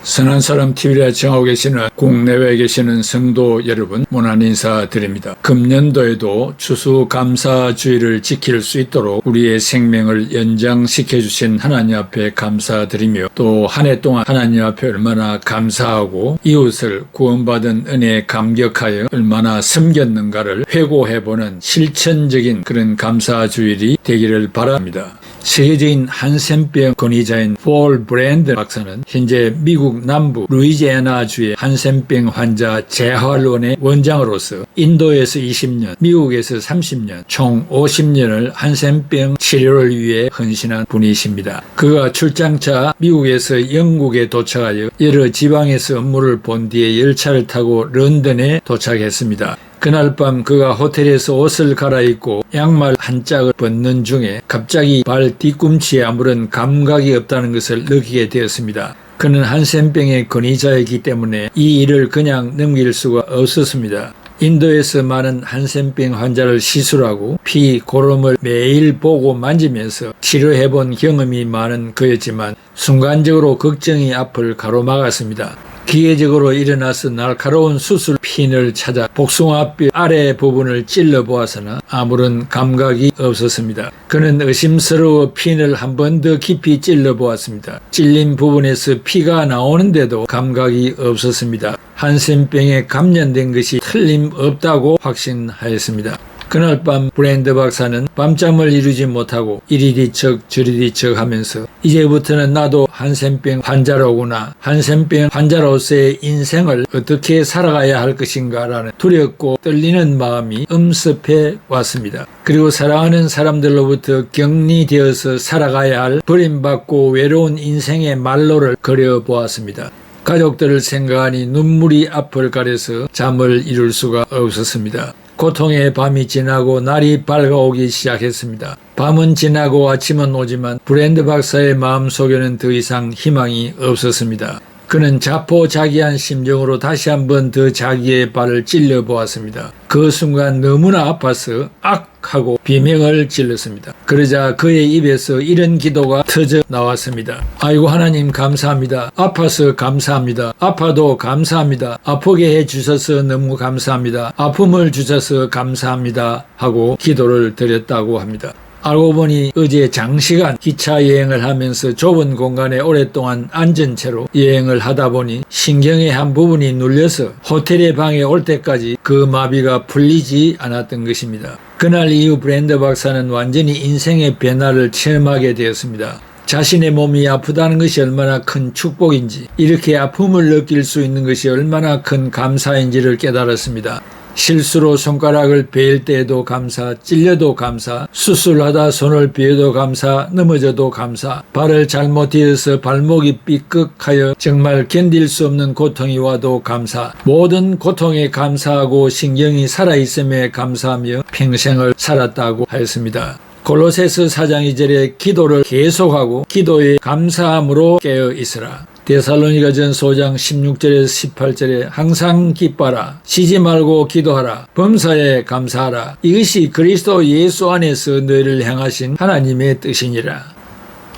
선한 사람 TV를 애청하고 계시는 국내외에 계시는 성도 여러분, 문안 인사드립니다. 금년도에도 추수감사주의를 지킬 수 있도록 우리의 생명을 연장시켜 주신 하나님 앞에 감사드리며, 또 한 해 동안 하나님 앞에 얼마나 감사하고 이웃을 구원받은 은혜에 감격하여 얼마나 섬겼는가를 회고해보는 실천적인 그런 감사주일이 되기를 바랍니다. 세계적인 한센병 권위자인 폴 브랜드 박사는 현재 미국 남부 루이지애나주의 한센병 환자 재활원의 원장으로서 인도에서 20년, 미국에서 30년, 총 50년을 한센병 치료를 위해 헌신한 분이십니다. 그가 출장차 미국에서 영국에 도착하여 여러 지방에서 업무를 본 뒤에 열차를 타고 런던에 도착했습니다. 그날 밤 그가 호텔에서 옷을 갈아입고 양말 한 짝을 벗는 중에 갑자기 발 뒤꿈치에 아무런 감각이 없다는 것을 느끼게 되었습니다. 그는 한센병의 권위자이기 때문에 이 일을 그냥 넘길 수가 없었습니다. 인도에서 많은 한센병 환자를 시술하고 피, 고름을 매일 보고 만지면서 치료해본 경험이 많은 그였지만 순간적으로 걱정이 앞을 가로막았습니다. 기계적으로 일어나서 날카로운 수술 핀을 찾아 복숭아뼈 아래 부분을 찔러보았으나 아무런 감각이 없었습니다. 그는 의심스러워 핀을 한 번 더 깊이 찔러보았습니다. 찔린 부분에서 피가 나오는데도 감각이 없었습니다. 한센병에 감염된 것이 틀림없다고 확신하였습니다. 그날 밤 브랜드 박사는 밤잠을 이루지 못하고 이리 뒤척 저리 뒤척 하면서 이제부터는 나도 한센병 환자로구나, 한센병 환자로서의 인생을 어떻게 살아가야 할 것인가 라는 두렵고 떨리는 마음이 엄습해 왔습니다. 그리고 사랑하는 사람들로부터 격리되어서 살아가야 할 버림받고 외로운 인생의 말로를 그려보았습니다. 가족들을 생각하니 눈물이 앞을 가려서 잠을 이룰 수가 없었습니다. 고통의 밤이 지나고 날이 밝아오기 시작했습니다. 밤은 지나고 아침은 오지만 브랜드 박사의 마음속에는 더 이상 희망이 없었습니다. 그는 자포자기한 심정으로 다시 한번 더 자기의 발을 찔러보았습니다. 그 순간 너무나 아파서 악! 하고 비명을 질렀습니다. 그러자 그의 입에서 이런 기도가 터져 나왔습니다. 아이고 하나님 감사합니다. 아파서 감사합니다. 아파도 감사합니다. 아프게 해주셔서 너무 감사합니다. 아픔을 주셔서 감사합니다 하고 기도를 드렸다고 합니다. 알고 보니 어제 장시간 기차 여행을 하면서 좁은 공간에 오랫동안 앉은 채로 여행을 하다 보니 신경의 한 부분이 눌려서 호텔의 방에 올 때까지 그 마비가 풀리지 않았던 것입니다. 그날 이후 브랜드 박사는 완전히 인생의 변화를 체험하게 되었습니다. 자신의 몸이 아프다는 것이 얼마나 큰 축복인지, 이렇게 아픔을 느낄 수 있는 것이 얼마나 큰 감사인지를 깨달았습니다. 실수로 손가락을 베일 때에도 감사, 찔려도 감사, 수술하다 손을 베어도 감사, 넘어져도 감사, 발을 잘못 디뎌서 발목이 삐끗하여 정말 견딜 수 없는 고통이 와도 감사, 모든 고통에 감사하고 신경이 살아있음에 감사하며 평생을 살았다고 하였습니다. 골로새서 4장 2절에 기도를 계속하고 기도에 감사함으로 깨어 있으라. 데살로니가전서 5장 16절에서 18절에 항상 기뻐하라, 쉬지 말고 기도하라, 범사에 감사하라, 이것이 그리스도 예수 안에서 너희를 향하신 하나님의 뜻이니라.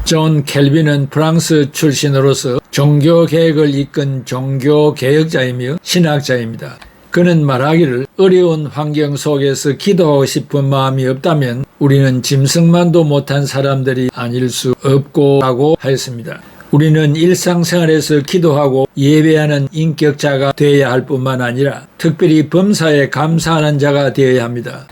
존 켈빈은 프랑스 출신으로서 종교개혁을 이끈 종교개혁자이며 신학자입니다. 그는 말하기를 어려운 환경 속에서 기도하고 싶은 마음이 없다면 우리는 짐승만도 못한 사람들이 아닐 수 없고 라고 하였습니다. 우리는 일상생활에서 기도하고 예배하는 인격자가 되어야 할 뿐만 아니라 특별히 범사에 감사하는 자가 되어야 합니다.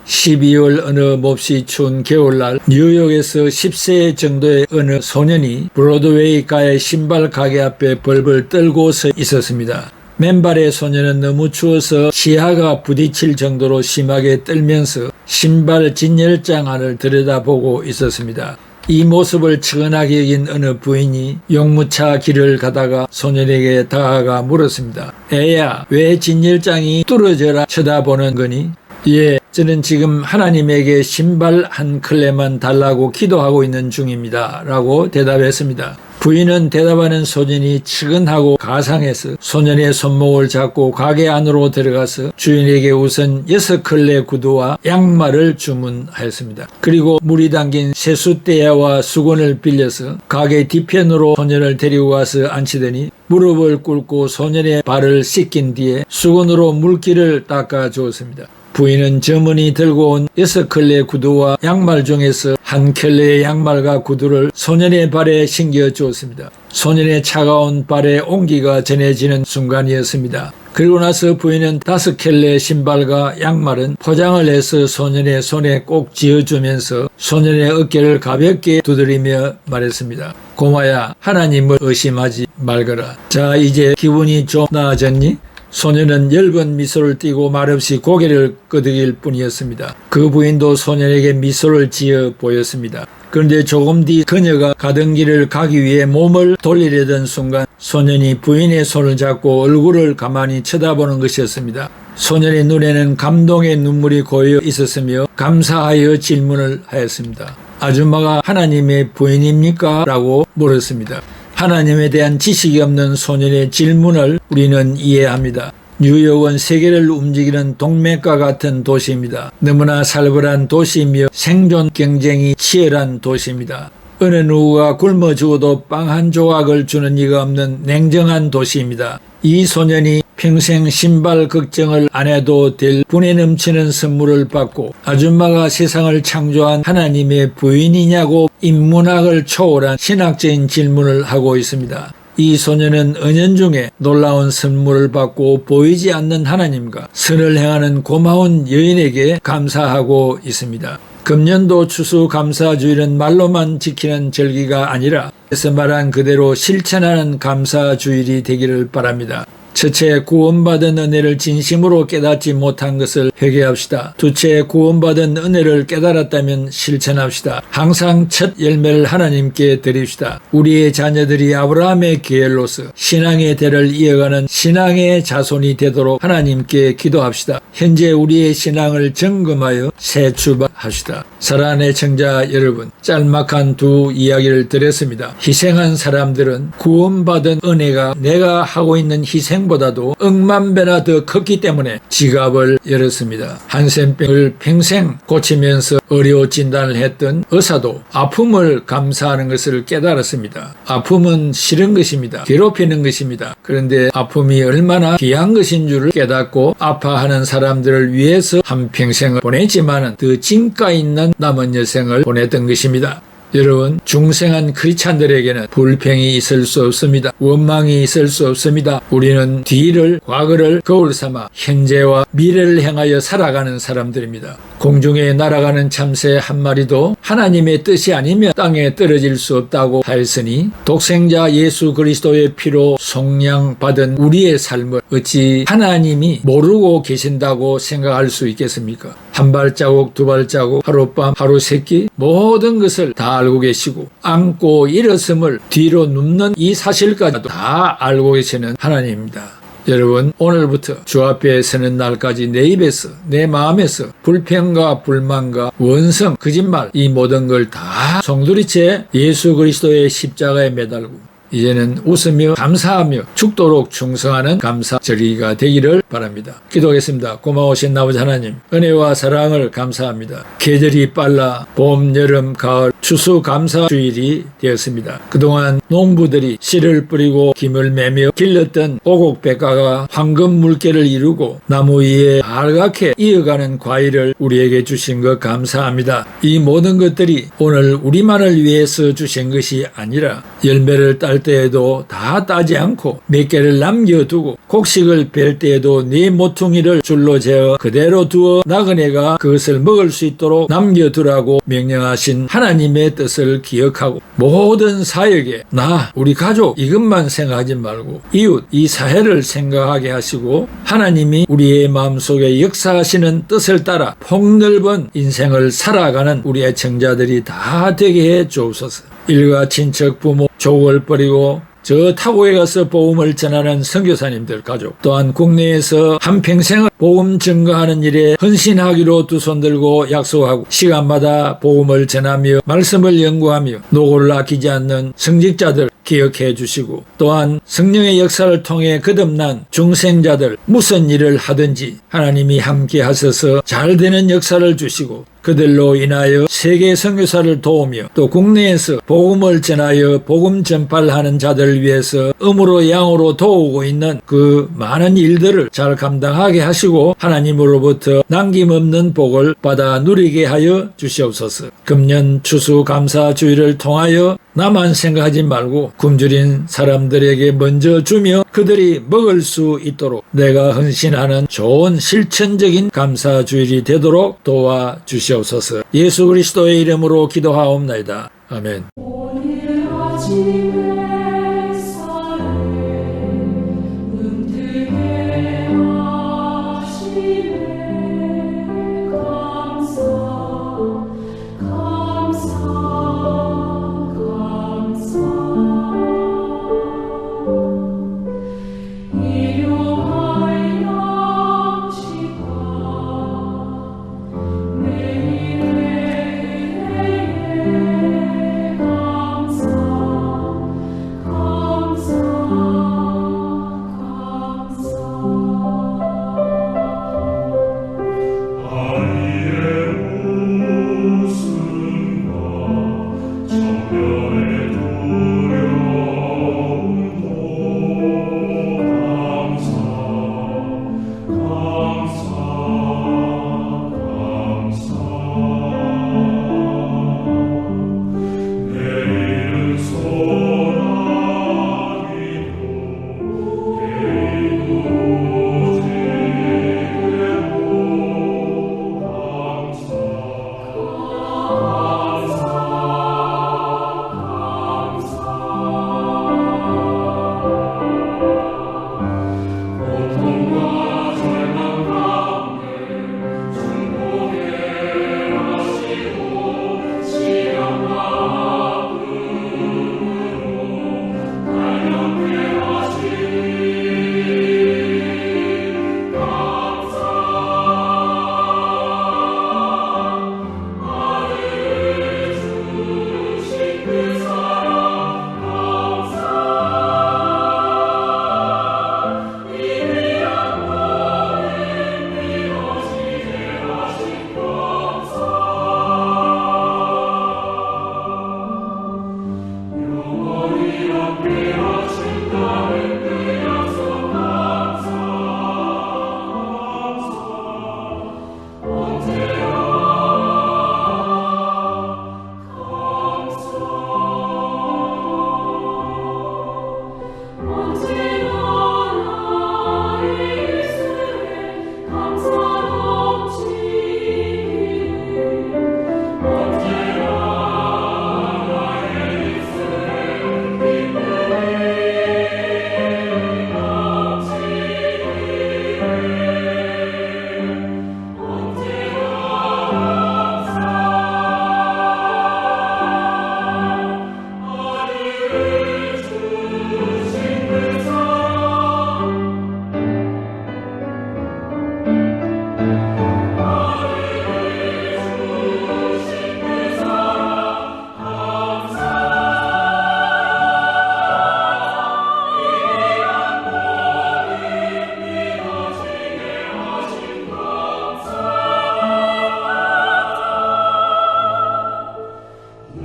12월 어느 몹시 추운 겨울날 뉴욕에서 10세 정도의 어느 소년이 브로드웨이가의 신발 가게 앞에 벌벌 떨고 서 있었습니다. 맨발의 소년은 너무 추워서 시야가 부딪힐 정도로 심하게 떨면서 신발 진열장 안을 들여다보고 있었습니다. 이 모습을 측은하게 여긴 어느 부인이 용무차 길을 가다가 소년에게 다가가 물었습니다. 애야, 왜 진열장이 뚫어져라 쳐다보는 거니? 예, 저는 지금 하나님에게 신발 한 켤레만 달라고 기도하고 있는 중입니다 라고 대답했습니다. 부인은 대답하는 소년이 측은하고 가상해서 소년의 손목을 잡고 가게 안으로 들어가서 주인에게 우선 6켤레 구두와 양말을 주문하였습니다. 그리고 물이 담긴 세숫대야와 수건을 빌려서 가게 뒤편으로 소년을 데리고 가서 앉히더니 무릎을 꿇고 소년의 발을 씻긴 뒤에 수건으로 물기를 닦아 주었습니다. 부인은 점원이 들고 온 6켤레 구두와 양말 중에서 한 켤레의 양말과 구두를 소년의 발에 신겨 주었습니다. 소년의 차가운 발에 온기가 전해지는 순간이었습니다. 그리고 나서 부인은 5켤레 신발과 양말은 포장을 해서 소년의 손에 꼭 쥐어주면서 소년의 어깨를 가볍게 두드리며 말했습니다. 고마야, 하나님을 의심하지 말거라. 자, 이제 기분이 좀 나아졌니? 소년은 엷은 미소를 띠고 말없이 고개를 끄덕일 뿐이었습니다. 그 부인도 소년에게 미소를 지어 보였습니다. 그런데 조금 뒤 그녀가 가던 길을 가기 위해 몸을 돌리려던 순간 소년이 부인의 손을 잡고 얼굴을 가만히 쳐다보는 것이었습니다. 소년의 눈에는 감동의 눈물이 고여 있었으며 감사하여 질문을 하였습니다. 아줌마가 하나님의 부인입니까? 라고 물었습니다. 하나님에 대한 지식이 없는 소년의 질문을 우리는 이해합니다. 뉴욕은 세계를 움직이는 동맥과 같은 도시입니다. 너무나 살벌한 도시이며 생존 경쟁이 치열한 도시입니다. 어느 누구가 굶어 죽어도 빵 한 조각을 주는 이가 없는 냉정한 도시입니다. 이 소년이 평생 신발 걱정을 안 해도 될 분에 넘치는 선물을 받고 아줌마가 세상을 창조한 하나님의 부인이냐고 인문학을 초월한 신학적인 질문을 하고 있습니다. 이 소년은 은연중에 놀라운 선물을 받고 보이지 않는 하나님과 선을 행하는 고마운 여인에게 감사하고 있습니다. 금년도 추수감사주일은 말로만 지키는 절기가 아니라 에서 말한 그대로 실천하는 감사주일이 되기를 바랍니다. 첫째, 구원받은 은혜를 진심으로 깨닫지 못한 것을 회개합시다. 둘째, 구원받은 은혜를 깨달았다면 실천합시다. 항상 첫 열매를 하나님께 드립시다. 우리의 자녀들이 아브라함의 계열로서 신앙의 대를 이어가는 신앙의 자손이 되도록 하나님께 기도합시다. 현재 우리의 신앙을 점검하여 새 출발합시다. 사랑하는 애청자 여러분, 짤막한 두 이야기를 드렸습니다. 희생한 사람들은 구원받은 은혜가 내가 하고 있는 희생보다도 억만 배나 더 컸기 때문에 지갑을 열었습니다. 한센병을 평생 고치면서 의료 진단을 했던 의사도 아픔을 감사하는 것을 깨달았습니다. 아픔은 싫은 것입니다. 괴롭히는 것입니다. 그런데 아픔이 얼마나 귀한 것인 줄을 깨닫고 아파하는 사람들을 위해서 한평생을 보냈지만 더 진가 있는 남은 여생을 보냈던 것입니다. 여러분, 중생한 크리스찬들에게는 불평이 있을 수 없습니다. 원망이 있을 수 없습니다. 우리는 뒤를, 과거를 거울 삼아 현재와 미래를 향하여 살아가는 사람들입니다. 공중에 날아가는 참새 한 마리도 하나님의 뜻이 아니면 땅에 떨어질 수 없다고 하였으니 독생자 예수 그리스도의 피로 속량받은 우리의 삶을 어찌 하나님이 모르고 계신다고 생각할 수 있겠습니까? 한 발자국, 두 발자국, 하룻밤, 하루 세끼 모든 것을 다 알고 계시고 안고 일어섬을 뒤로 눕는 이 사실까지도 다 알고 계시는 하나님입니다. 여러분, 오늘부터 주 앞에 서는 날까지 내 입에서, 내 마음에서 불평과 불만과 원성, 거짓말 이 모든 걸 다 송두리째 예수 그리스도의 십자가에 매달고 이제는 웃으며 감사하며 죽도록 충성하는 감사절기가 되기를 바랍니다. 기도하겠습니다. 고마우신 아버지 하나님, 은혜와 사랑을 감사합니다. 계절이 빨라 봄, 여름, 가을, 추수 감사주일이 되었습니다. 그동안 농부들이 씨를 뿌리고 김을 매며 길렀던 오곡백과가 황금 물결을 이루고 나무 위에 빨갛게 이어가는 과일을 우리에게 주신 것 감사합니다. 이 모든 것들이 오늘 우리만을 위해서 주신 것이 아니라 열매를 딸 때에도 다 따지 않고 몇 개를 남겨두고 곡식을 벨 때에도 네 모퉁이를 줄로 재어 그대로 두어 나그네가 그것을 먹을 수 있도록 남겨두라고 명령하신 하나님의 뜻을 기억하고 모든 사역에 나, 우리 가족 이것만 생각하지 말고 이웃, 이 사회를 생각하게 하시고 하나님이 우리의 마음속에 역사하시는 뜻을 따라 폭넓은 인생을 살아가는 우리 애청자들이 다 되게 해 주옵소서. 일가 친척 부모 조국을 버리고 저 타국에 가서 복음을 전하는 선교사님들 가족 또한 국내에서 한평생을 복음 증거하는 일에 헌신하기로 두 손 들고 약속하고 시간마다 복음을 전하며 말씀을 연구하며 노고를 아끼지 않는 성직자들 기억해 주시고 또한 성령의 역사를 통해 거듭난 중생자들 무슨 일을 하든지 하나님이 함께 하셔서 잘 되는 역사를 주시고 그들로 인하여 세계 선교사를 도우며 또 국내에서 복음을 전하여 복음 전파를 하는 자들을 위해서 음으로 양으로 도우고 있는 그 많은 일들을 잘 감당하게 하시고 하나님으로부터 남김없는 복을 받아 누리게 하여 주시옵소서. 금년 추수감사주의를 통하여 나만 생각하지 말고 굶주린 사람들에게 먼저 주며 그들이 먹을 수 있도록 내가 헌신하는 좋은 실천적인 감사주일이 되도록 도와주시옵소서. 예수 그리스도의 이름으로 기도하옵나이다. 아멘. 오늘 아침에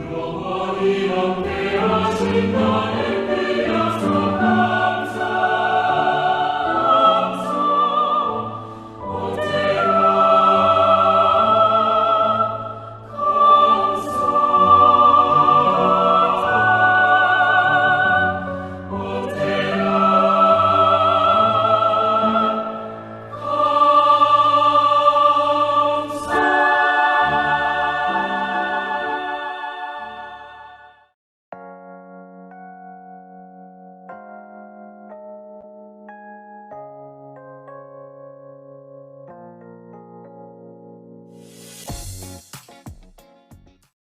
영원히 함께 하신다.